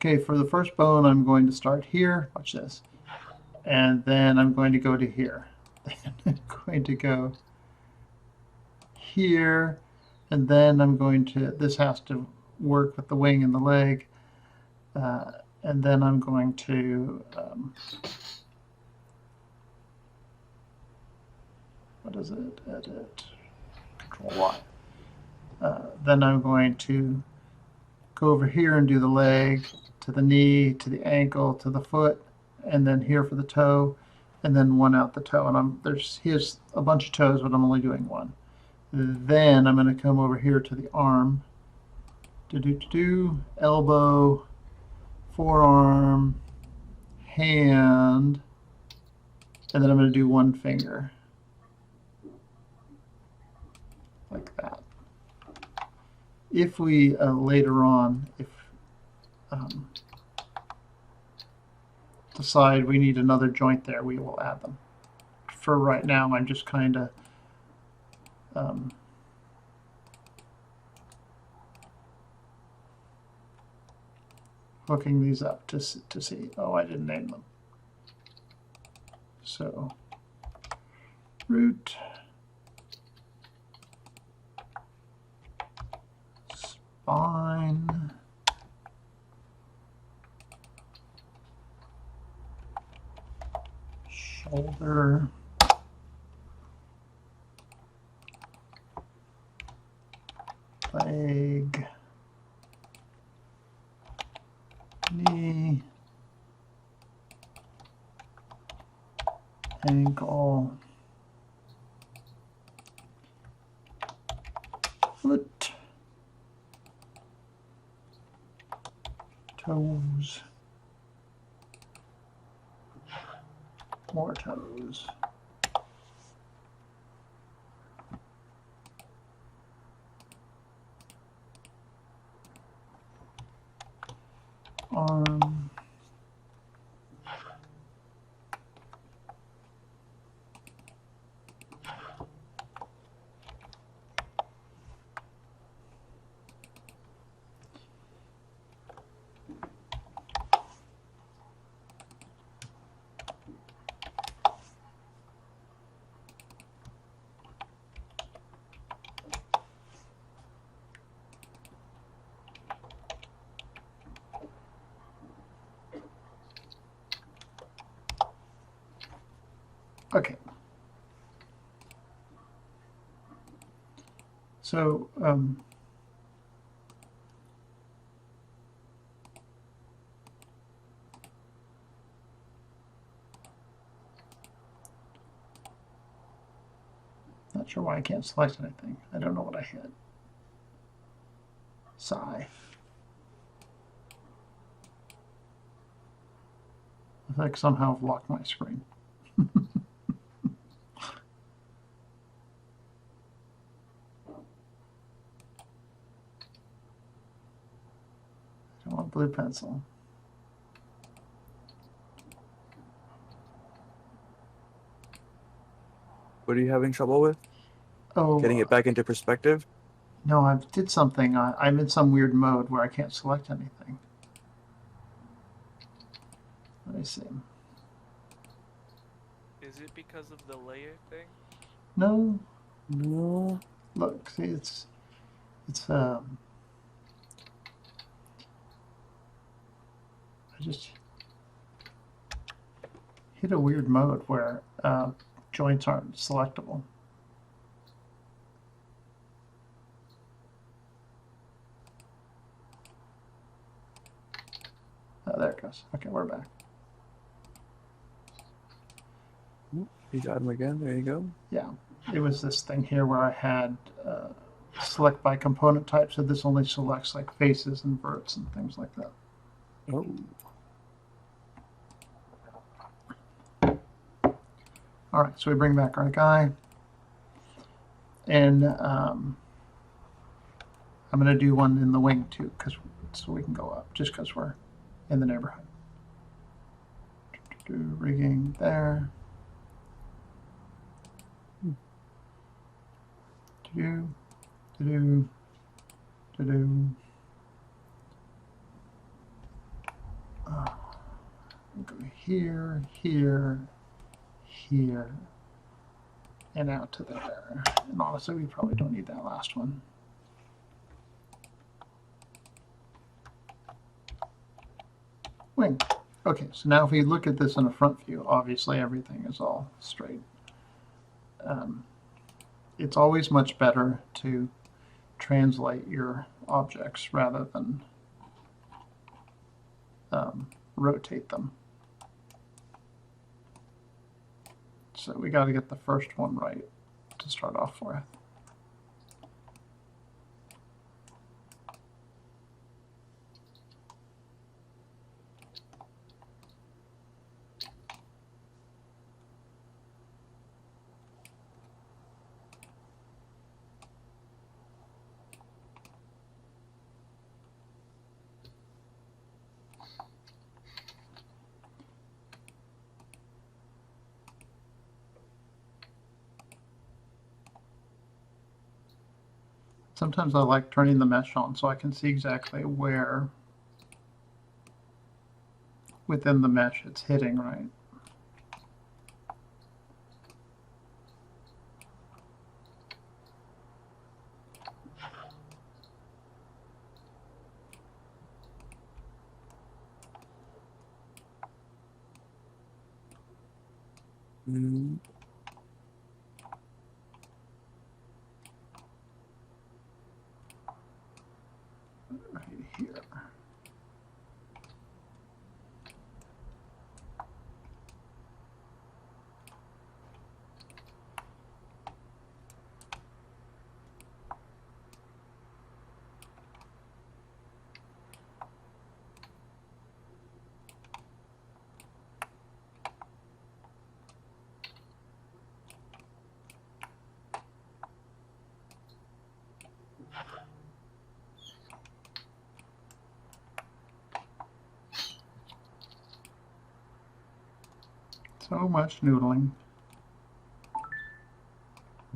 Okay, for the first bone, I'm going to start here. Watch this. And then I'm going to go to here. Then I'm going to go here. And then I'm going to, this has to work with the wing and the leg. And then I'm going to, what is it? Edit, Control Y. Then I'm going to go over here and do the leg, to the knee, to the ankle, to the foot, and then here for the toe, and then one out the toe. And here's a bunch of toes, but I'm only doing one. Then I'm going to come over here to the arm, elbow, forearm, hand, and then I'm going to do one finger, like that. If we later on, if decide we need another joint there, we will add them. For right now, I'm just kind of hooking these up to see. Oh, I didn't name them. So root, spine, shoulder, leg, knee, ankle, foot, toes, more toes, arm, okay. So not sure why I can't select anything. I don't know what I hit. Sigh. I think somehow I've locked my screen. I want blue pencil. What are you having trouble with? Oh, Getting it back into perspective? no, I did something. I'm in some weird mode where I can't select anything. Let me see. Is it because of the layer thing? No, No. look, see, it's I just hit a weird mode where joints aren't selectable. Oh, there it goes. Okay, we're back. You got him again. There you go. Yeah, it was this thing here where I had select by component type, so this only selects like faces and verts and things like that. Oh. All right, so we bring back our guy, and I'm going to do one in the wing too, so we can go up, just because we're in the neighborhood. Do rigging there. Do do do do. Go here, here, here, and out to there. And honestly, we probably don't need that last one. Wing. Okay, so now if we look at this in a front view, obviously everything is all straight. It's always much better to translate your objects rather than rotate them. So we got to get the first one right to start off with. Sometimes I like turning the mesh on so I can see exactly where within the mesh it's hitting, right? Mm, Right here. So much noodling.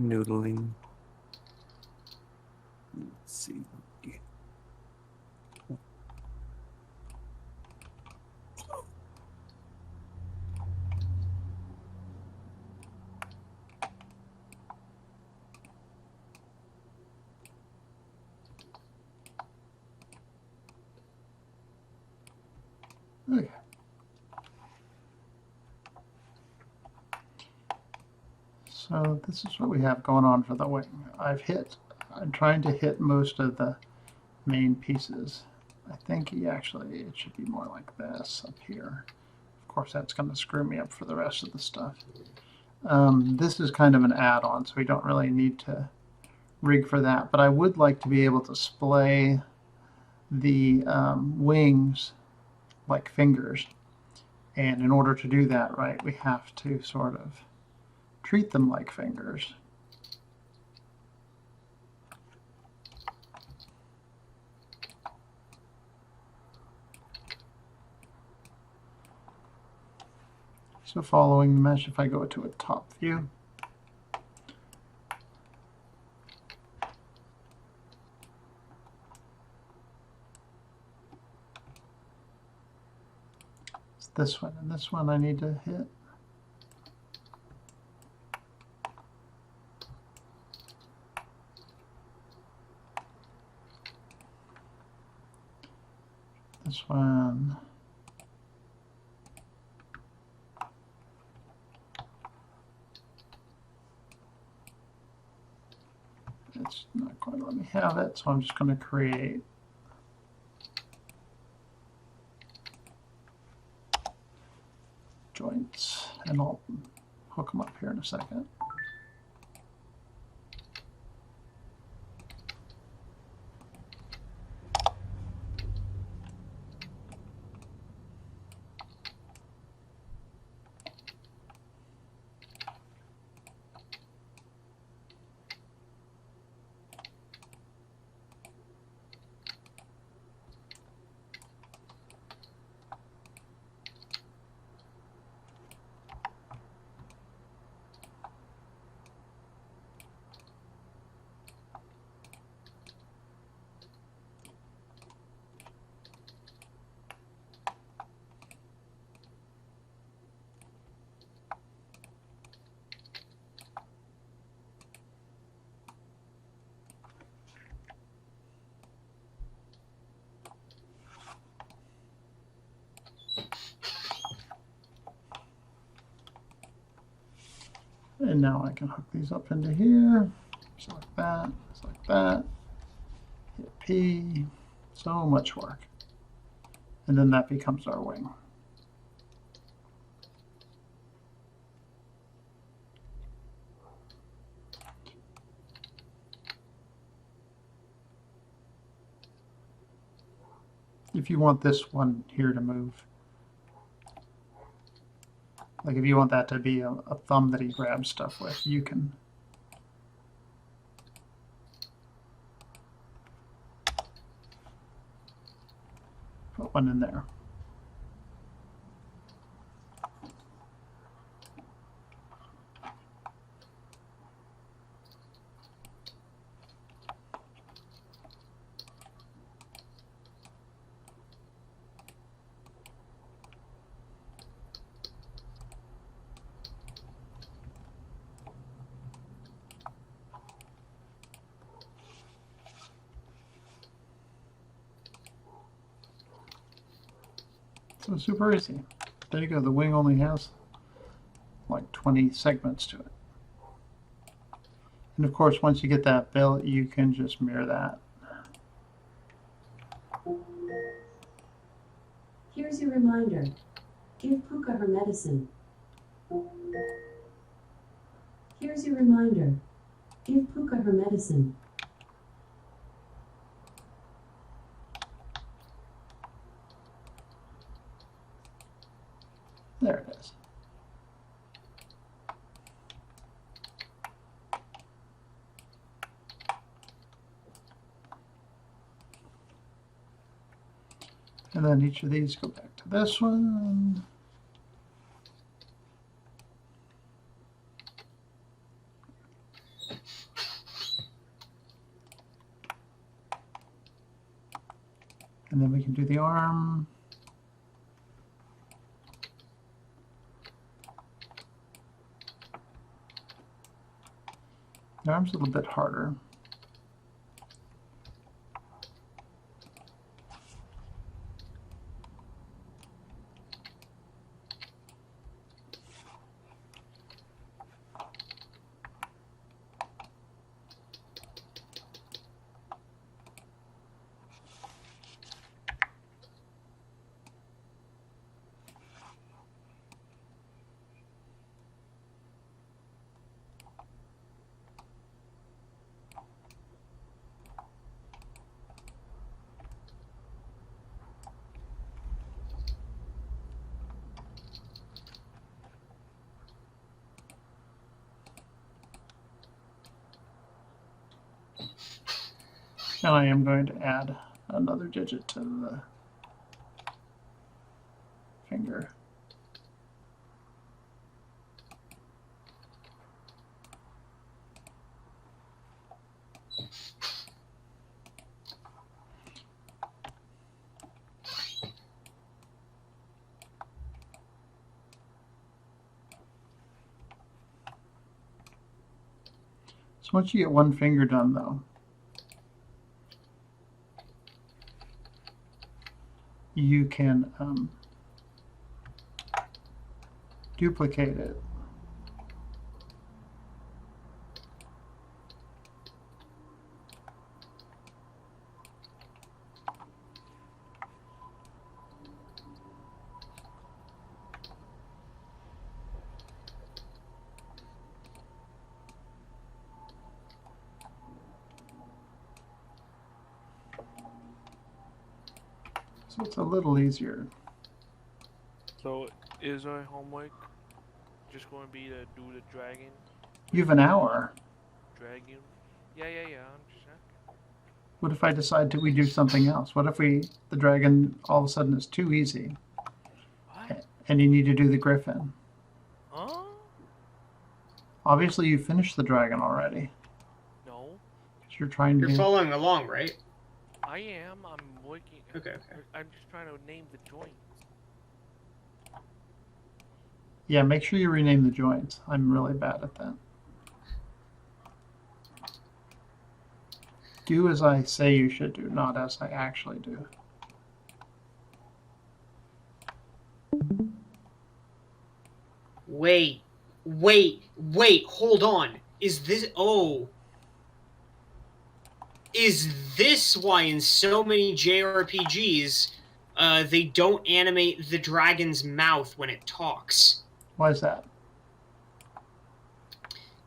noodling. Let's see. Okay. So this is what we have going on for the wing. I'm trying to hit most of the main pieces. I think it should be more like this up here. Of course, that's going to screw me up for the rest of the stuff. This is kind of an add-on, so we don't really need to rig for that. But I would like to be able to splay the wings like fingers. And in order to do that, right, we have to sort of treat them like fingers. So following the mesh, if I go to a top view, it's this one, and this one I need to hit. This one. It's not going to let me have it, so I'm just going to create joints, and I'll hook them up here in a second. And now I can hook these up into here. Select that, select that. Hit P. So much work. And then that becomes our wing. If you want this one here to move, like if you want that to be a thumb that he grabs stuff with, you can. Put one in there. So super easy. There you go. The wing only has like 20 segments to it. And of course, once you get that built, you can just mirror that. Here's your reminder. Give Puka her medicine. Here's your reminder. Give Puka her medicine. There it is. And then each of these go back to this one. And then we can do the arm. The arm's a little bit harder. And I am going to add another digit to the finger. So once you get one finger done, though, you can duplicate it. So it's a little easier. So is our homework just going to be to do the dragon? You have an hour. Dragon? Yeah, I'm just checking. What if I decide we do something else? What if the dragon all of a sudden is too easy What? and you need to do the griffin? Huh? Obviously you finished the dragon already. No, 'Cause you're trying You're to. following along, right? I am. I'm working. Okay. I'm just trying to name the joints. Yeah, make sure you rename the joints. I'm really bad at that. Do as I say you should do, not as I actually do. Wait. Wait, hold on. Is this why in so many JRPGs they don't animate the dragon's mouth when it talks? Why is that?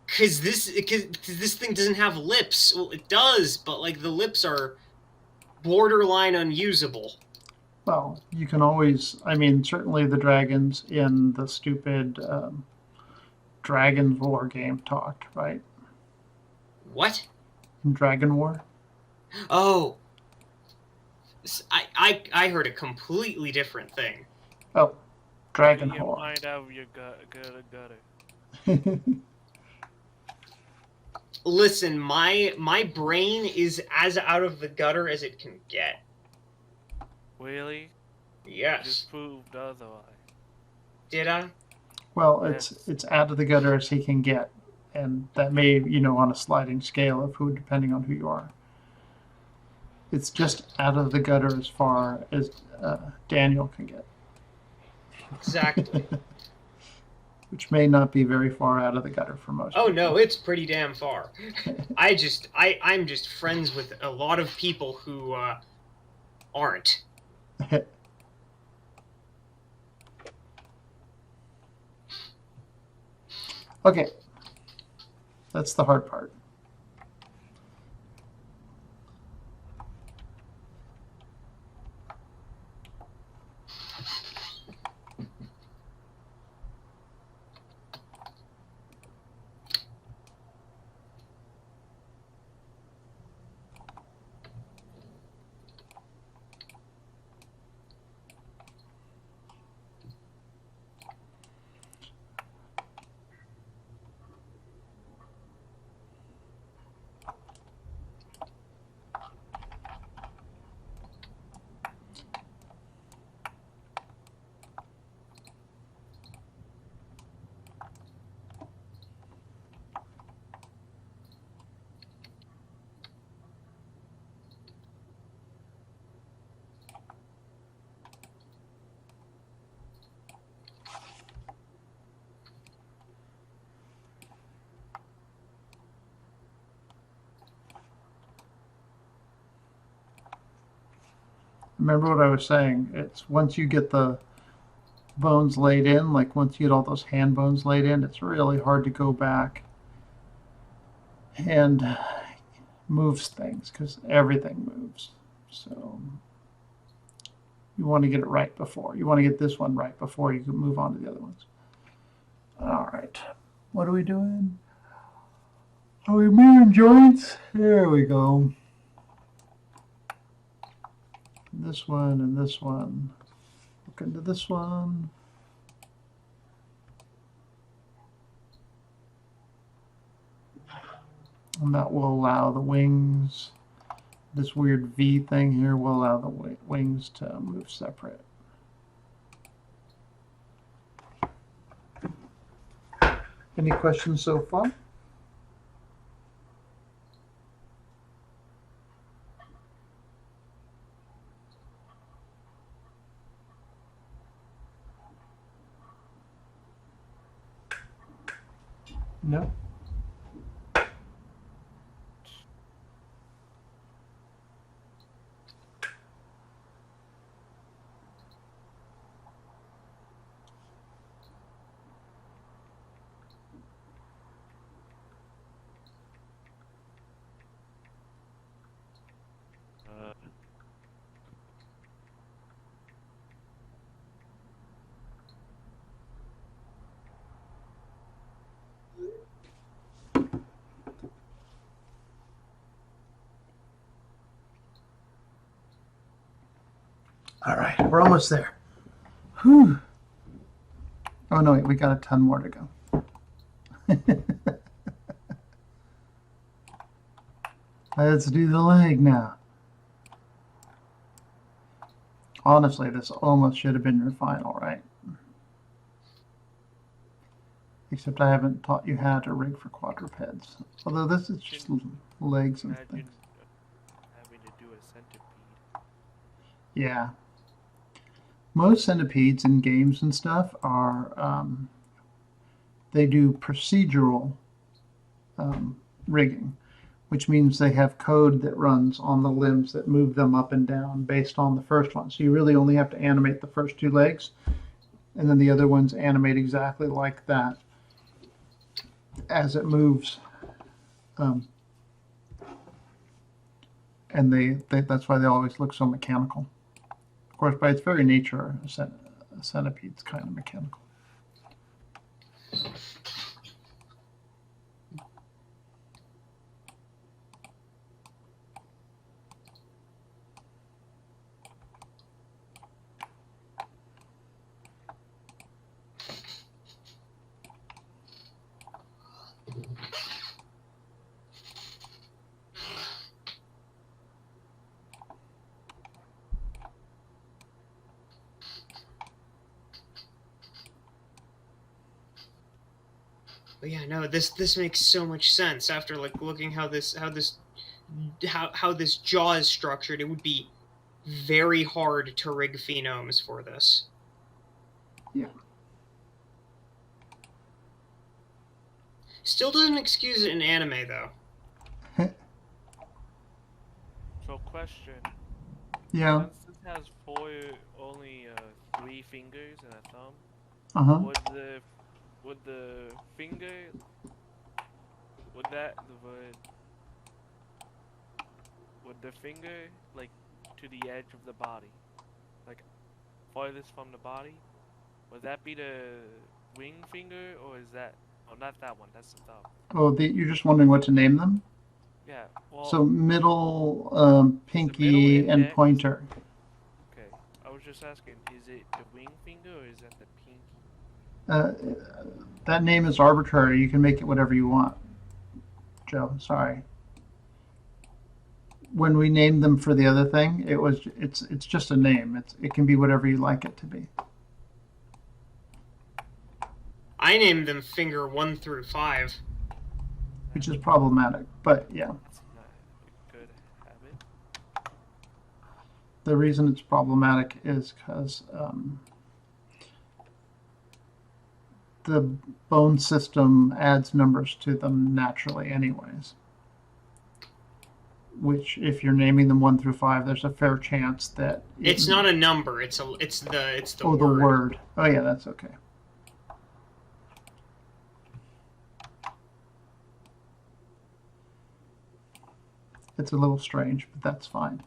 Because this thing doesn't have lips. Well, it does, but like the lips are borderline unusable. Well, you can always, I mean, certainly the dragons in the stupid Dragon's War game talked, right? What? In Dragon War? Oh. I heard a completely different thing. Oh, Dragon Get your War. mind out of your gutter. Listen, my brain is as out of the gutter as it can get. Really? Yes. Just proved otherwise. Did I? Well, Yes. it's out of the gutter as he can get, and that may, on a sliding scale of who, depending on who you are. It's just out of the gutter as far as Daniel can get, Exactly. which may not be very far out of the gutter for most. Oh people. no, it's pretty damn far. I'm just friends with a lot of people who aren't. Okay, that's the hard part. Remember what I was saying? It's once you get the bones laid in, like once you get all those hand bones laid in, it's really hard to go back and move things because everything moves. So you want to get it right before. You want to get this one right before you can move on to the other ones. All right. What are we doing? Are we moving joints? There we go. This one and this one. Look into this one. And that will allow the wings, this weird V thing here will allow the wings to move separate. Any questions so far? No? All right, we're almost there. Whew. Oh no, wait, we got a ton more to go. Let's do the leg now. Honestly, this almost should have been your final, right? Except I haven't taught you how to rig for quadrupeds. Although this is just legs and Imagine things. having to do a centipede. Yeah. Most centipedes in games and stuff are, they do procedural rigging, which means they have code that runs on the limbs that move them up and down based on the first one. So you really only have to animate the first two legs, and then the other ones animate exactly like that as it moves. And that's why they always look so mechanical. Of course, by its very nature, a centipede's kind of mechanical. But yeah, no, this makes so much sense after like looking how this jaw is structured. It would be very hard to rig phenomes for this. Yeah. Still doesn't excuse it in anime though. So question. Yeah. Since this has only 3 fingers and a thumb, Uh-huh. would the finger would the finger like to the edge of the body, like farthest from the body, would that be the ring finger, or is that not that one? That's the thumb. Oh, you're just wondering what to name them? Yeah. Well. So middle, pinky, middle and index. pointer. Okay. I was just asking, is it the ring finger or is that the pinky? That name is arbitrary. You can make it whatever you want, Joe. Sorry. When we named them for the other thing, it's just a name. It can be whatever you like it to be. I named them finger 1 through 5. Which is problematic, but yeah. That's not a good habit. The reason it's problematic is because the bone system adds numbers to them naturally anyways. Which, if you're naming them 1 through 5, there's a fair chance that It's not a number. It's the oh, word. the word. Oh yeah, that's okay. It's a little strange, but that's fine.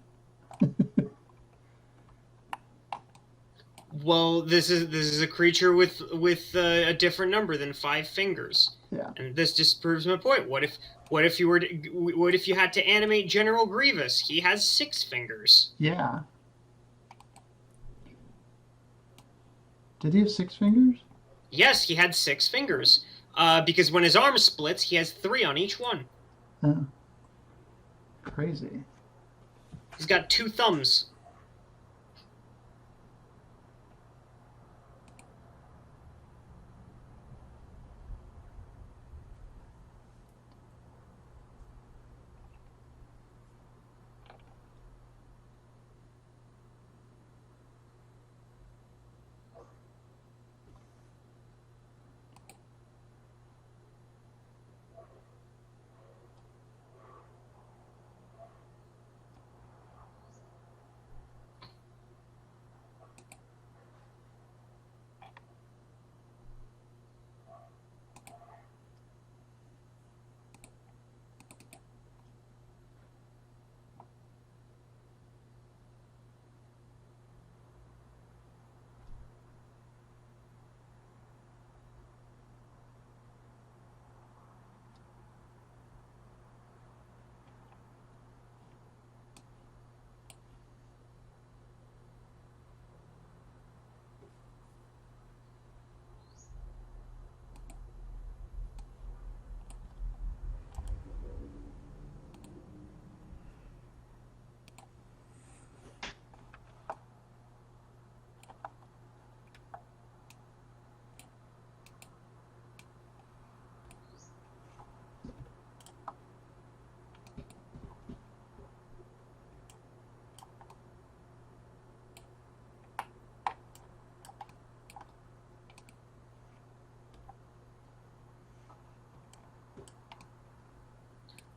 Well, this is a creature with a different number than 5 fingers. Yeah. And this just proves my point. What if you had to animate General Grievous? He has 6 fingers. Yeah. Did he have 6 fingers? Yes, he had 6 fingers. Because when his arm splits, he has 3 on each one. Oh. Crazy. He's got 2 thumbs.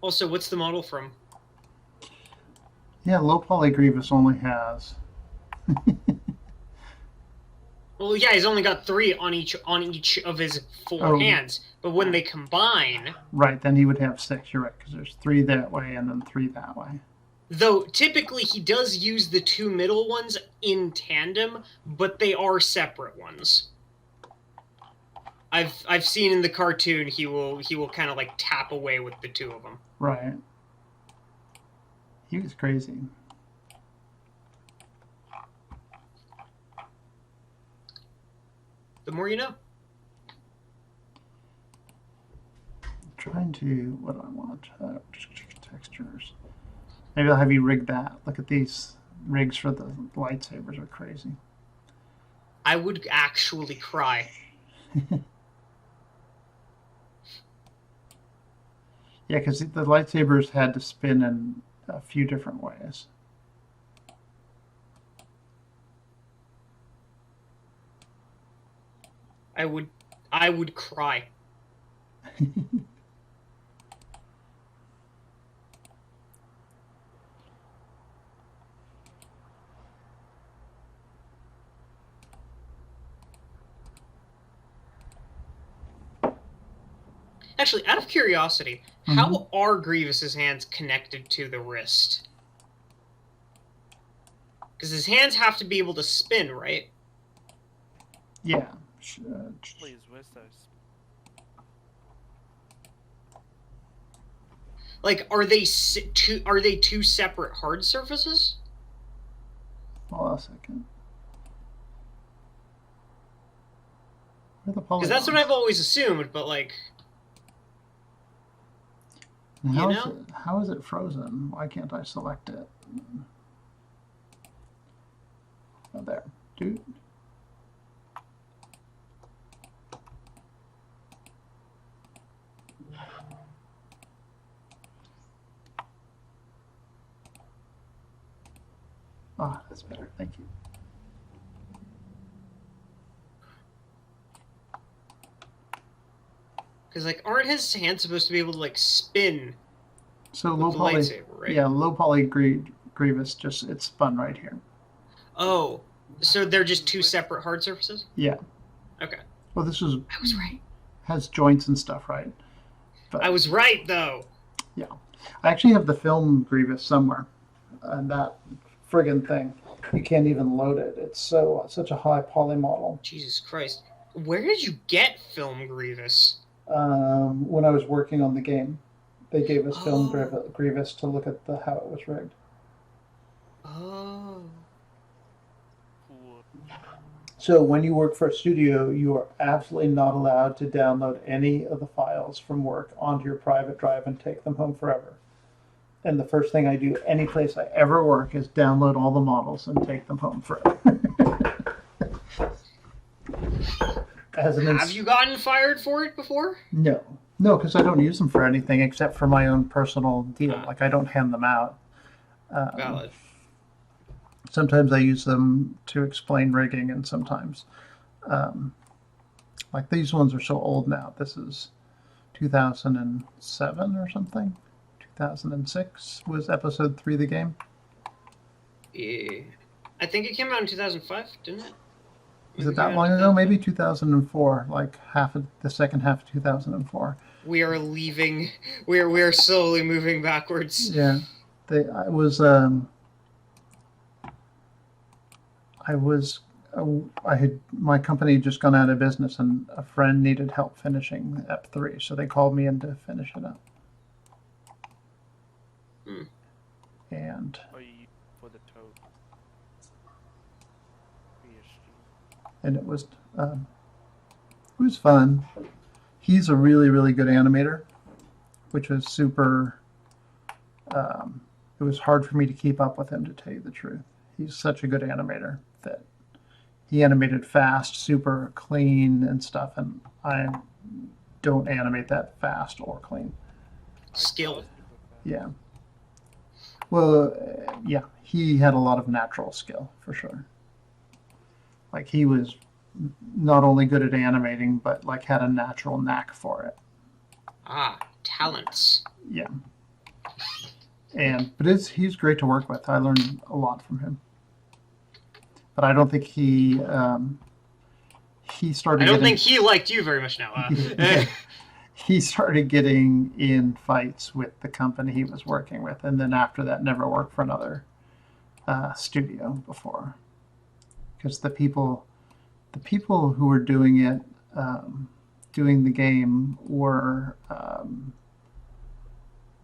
Also, what's the model from? Yeah, low poly Grievous only has. Well, yeah, he's only got 3 on each of his 4 Oh. hands. But when they combine, Right, then he would have 6. You're right, because there's 3 that way and then 3 that way. though typically he does use the 2 middle ones in tandem, but they are separate ones. I've seen in the cartoon he will kind of like tap away with the 2 of them. Right. He was crazy. The more you know. Trying to, what do I want? Textures. Maybe I'll have you rig that. Look at these rigs for the lightsabers are crazy. I would actually cry. Yeah, because the lightsabers had to spin in a few different ways. I would cry. Actually, out of curiosity, how are Grievous's hands connected to the wrist? Because his hands have to be able to spin, right? Yeah. Please, where's those? Like, are they two separate hard surfaces? Hold on a second. Where are the Because that's what polygons? I've always assumed, but like, And how you is know? it, how is it frozen? Why can't I select it? Oh, there. Dude. Ah, that's better. Thank you. because like, aren't his hands supposed to be able to like spin So with low the poly, lightsaber, right? yeah, low poly Grievous just it's spun right here. Oh, so they're just two separate hard surfaces? Yeah. Okay. Well, this is I was right. has joints and stuff, right? But I was right though. I actually have the film Grievous somewhere, and that friggin' thing, you can't even load it. It's such a high poly model. Jesus Christ. Where did you get Film Grievous? When I was working on the game, they gave us film Oh. Grievous to look at how it was rigged. Oh. Cool. So when you work for a studio, you are absolutely not allowed to download any of the files from work onto your private drive and take them home forever. And the first thing I do any place I ever work is download all the models and take them home forever. As an Have you gotten fired for it before? No, because I don't use them for anything except for my own personal deal. Like I don't hand them out. Valid. Sometimes I use them to explain rigging, and sometimes, like these ones are so old now. This is 2007 or something. 2006 was episode 3 of the game. Yeah. I think it came out in 2005, didn't it? Was it that long ago? Maybe 2004, like the second half of 2004. We are leaving. We are slowly moving backwards. Yeah, I had my company had just gone out of business, and a friend needed help finishing Ep3, so they called me in to finish it up. Hmm. And Or you use for the toad. PSG. and it was fun. He's a really, really good animator, which was super. It was hard for me to keep up with him, to tell you the truth. He's such a good animator that he animated fast, super clean and stuff, and I don't animate that fast or clean. Skill. Yeah. Well, yeah, he had a lot of natural skill for sure. Like he was not only good at animating, but like had a natural knack for it. Ah, talents. Yeah. But he's great to work with. I learned a lot from him. But I don't think he started. I don't getting, think he liked you very much now. he started getting in fights with the company he was working with, and then after that, never worked for another studio before, because the people who were doing it, doing the game, were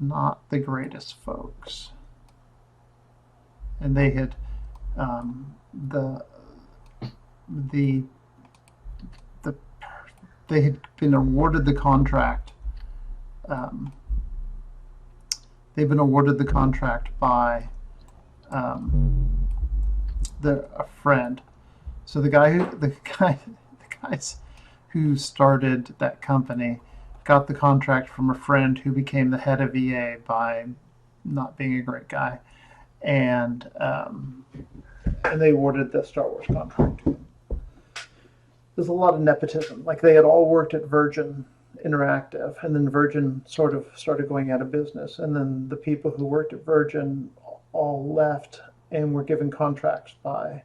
not the greatest folks, and they had they had been awarded the contract. They've been awarded the contract by a friend. So the guys who started that company got the contract from a friend who became the head of EA by not being a great guy, and they awarded the Star Wars contract to him. There's a lot of nepotism. Like, they had all worked at Virgin Interactive, and then Virgin sort of started going out of business, and then the people who worked at Virgin all left and were given contracts by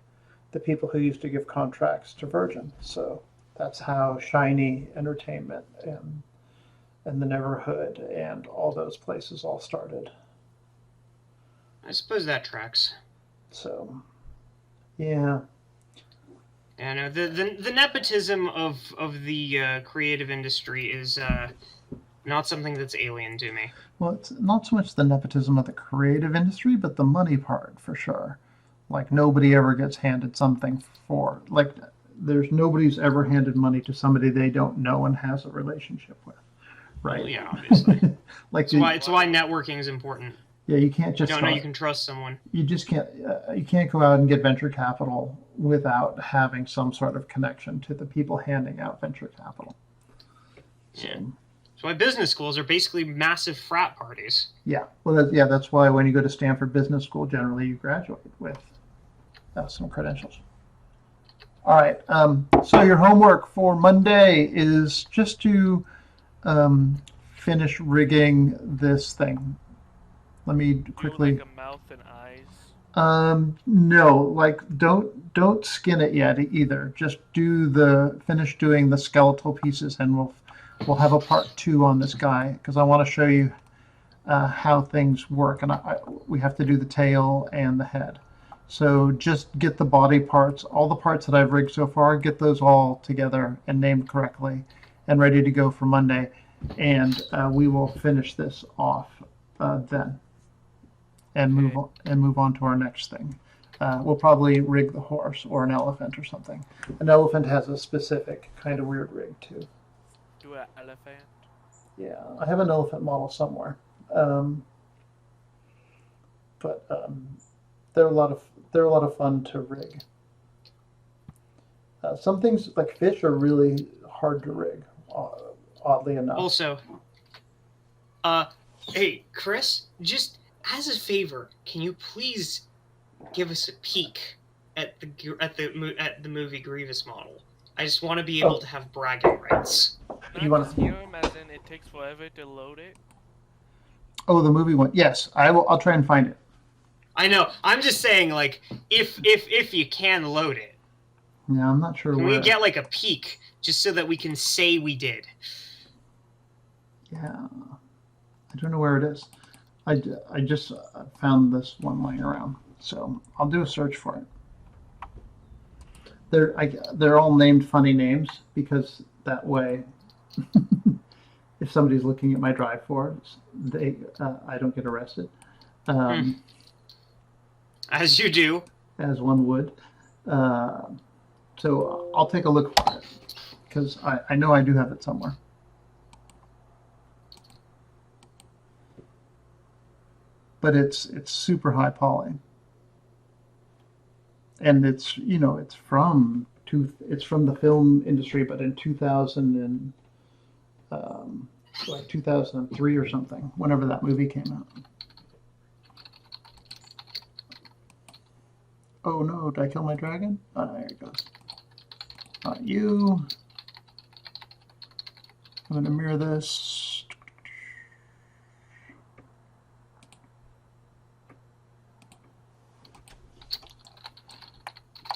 the people who used to give contracts to Virgin. So that's how Shiny Entertainment and the Neverhood and all those places all started. I suppose that tracks. So, yeah. Yeah, no, the nepotism of the creative industry is not something that's alien to me. Well, it's not so much the nepotism of the creative industry, but the money part, for sure. Like, nobody ever gets handed something for, like, there's nobody's ever handed money to somebody they don't know and has a relationship with, right? Well, yeah, obviously. Like, it's why networking is important. Yeah, you can't just. You don't know you can trust someone. You just can't. You can't go out and get venture capital without having some sort of connection to the people handing out venture capital. Yeah. So why business schools are basically massive frat parties. Yeah. Well, that's why when you go to Stanford Business School, generally you graduate with some credentials. All right. So your homework for Monday is just to finish rigging this thing. Let me quickly. Like a mouth and eyes. No, like don't skin it yet either. Just finish doing the skeletal pieces, and we'll have a part 2 on this guy, because I want to show you how things work, and we have to do the tail and the head. So just get the body parts, all the parts that I've rigged so far, get those all together and named correctly, and ready to go for Monday, and we will finish this off then. And move on to our next thing. We'll probably rig the horse or an elephant or something. An elephant has a specific kind of weird rig too. Do an elephant. Yeah, I have an elephant model somewhere, but they're a lot of fun to rig. Some things like fish are really hard to rig, oddly enough. Also, hey Chris, just as a favor, can you please give us a peek at the movie Grievous model? I just want to be able to have bragging rights. You wanna- Just hear him, as in it takes forever to load it. Oh, the movie one. Yes, I will. I'll try and find it. I know. I'm just saying, like, if you can load it, Yeah, I'm not sure can where. we get like a peek just so that we can say we did? Yeah, I don't know where it is. I just found this one lying around, so I'll do a search for it. They're all named funny names, because that way, if somebody's looking at my drive for it, I don't get arrested, As you do. as one would. So I'll take a look for it, because I know I do have it somewhere. But it's super high poly, and it's from the film industry, but in 2000 and like 2003 or something, whenever that movie came out. Oh no! Did I kill my dragon? Oh, there it goes. Not you. I'm gonna mirror this.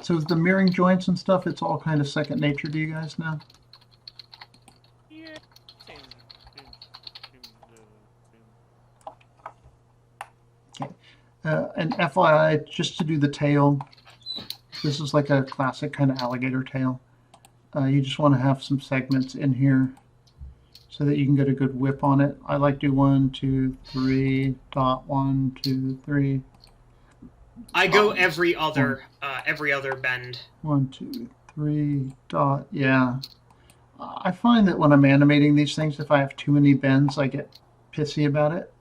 So the mirroring joints and stuff, it's all kind of second nature to you guys now? Yeah. Seems, And FYI, just to do the tail, this is like a classic kind of alligator tail. You just want to have some segments in here so that you can get a good whip on it. I like to do 1, 2, 3, dot 1, 2, 3. I go every other bend. 1, 2, 3, dot, yeah. I find that when I'm animating these things, if I have too many bends, I get pissy about it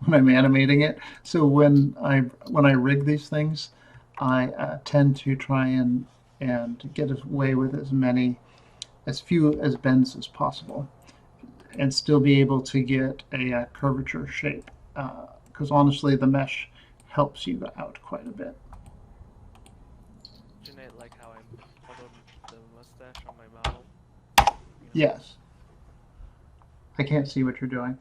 when I'm animating it. So when I rig these things, I tend to try and get away with as few as bends as possible, and still be able to get a curvature shape. Because honestly, the mesh helps you out quite a bit. isn't it like how I followed the mustache on my model? Yes. I can't see what you're doing.